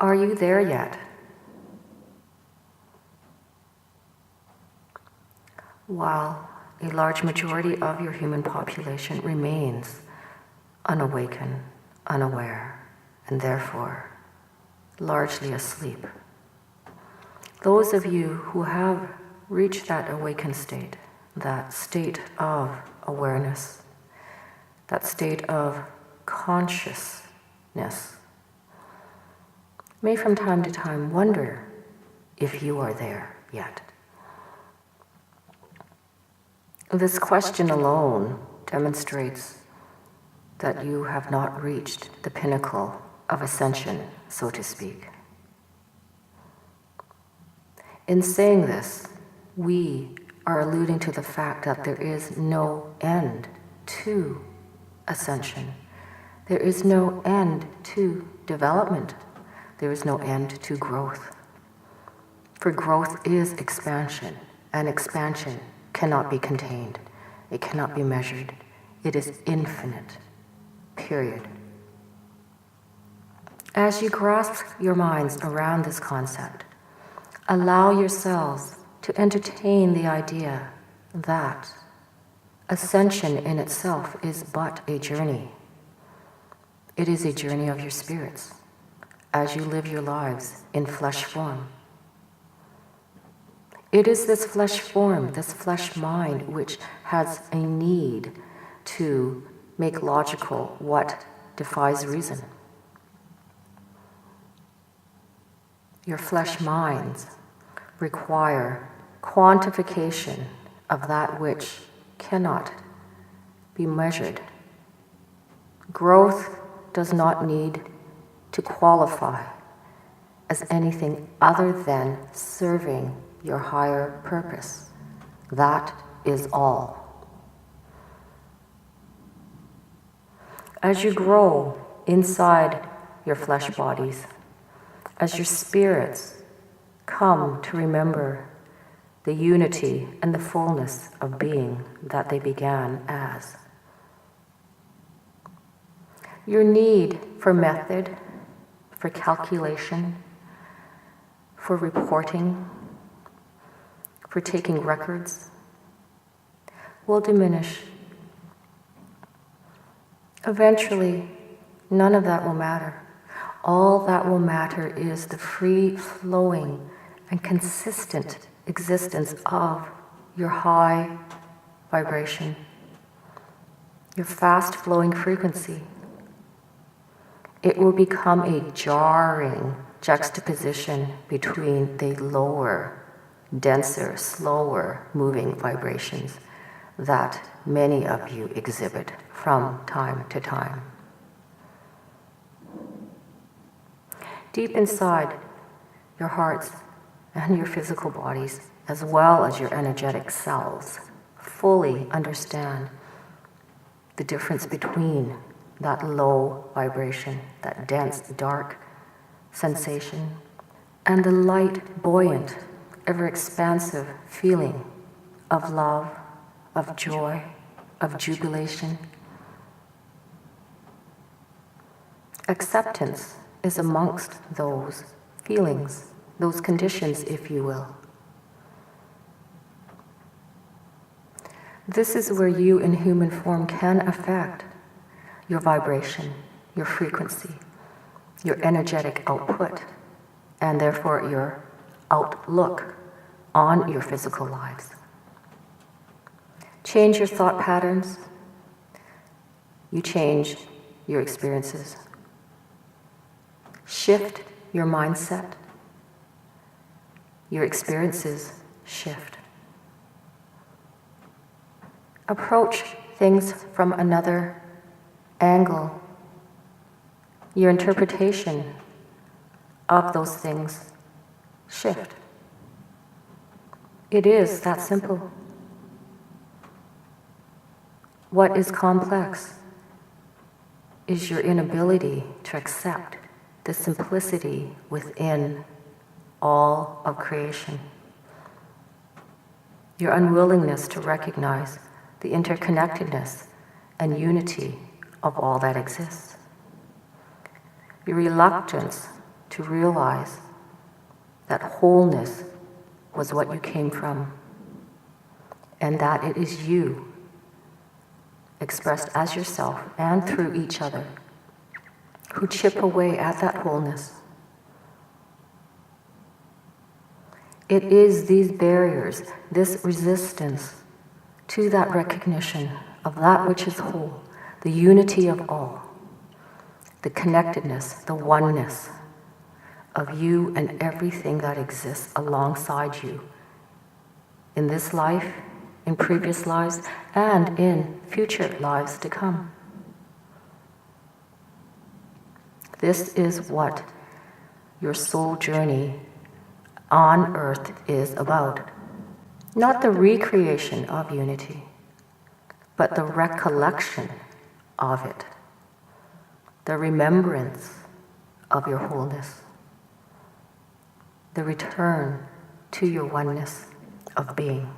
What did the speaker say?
Are you there yet? While a large majority of your human population remains unawakened, unaware, and therefore largely asleep. Those of you who have reached that awakened state, that state of awareness, that state of consciousness, may from time to time wonder if you are there yet. This question alone demonstrates that you have not reached the pinnacle of ascension, so to speak. In saying this, we are alluding to the fact that there is no end to ascension. There is no end to development. There is no end to growth. For growth is expansion, and expansion cannot be contained. It cannot be measured. It is infinite, period. As you grasp your minds around this concept, allow yourselves to entertain the idea that ascension in itself is but a journey. It is a journey of your spirits as you live your lives in flesh form. It is this flesh form, this flesh mind, which has a need to make logical what defies reason. Your flesh minds require quantification of that which cannot be measured. Growth does not need to qualify as anything other than serving your higher purpose. That is all. As you grow inside your flesh bodies, as your spirits come to remember the unity and the fullness of being that they began as, your need for method, for calculation, for reporting, for taking records, will diminish. Eventually, none of that will matter. All that will matter is the free-flowing and consistent existence of your high vibration, your fast-flowing frequency. It will become a jarring juxtaposition between the lower, denser, slower moving vibrations that many of you exhibit from time to time. Deep inside your hearts and your physical bodies, as well as your energetic selves, fully understand the difference between that low vibration, that dense, dark sensation, and the light, buoyant, ever-expansive feeling of love, of joy, of jubilation. Acceptance is amongst those feelings, those conditions, if you will. This is where you in human form can affect your vibration, your frequency, your energetic output, and therefore your outlook on your physical lives. Change your thought patterns, you change your experiences. Shift your mindset, your experiences shift. Approach things from another angle. Your interpretation of those things shift. It is that simple. What is complex is your inability to accept the simplicity within all of creation. Your unwillingness to recognize the interconnectedness and unity of all that exists. Your reluctance to realize that wholeness was what you came from, and that it is you, expressed as yourself and through each other, who chip away at that wholeness. It is these barriers, this resistance to that recognition of that which is whole, the unity of all, the connectedness, the oneness of you and everything that exists alongside you in this life, in previous lives, and in future lives to come. This is what your soul journey on earth is about. Not the recreation of unity, but the recollection of it, the remembrance of your wholeness, the return to your oneness of being.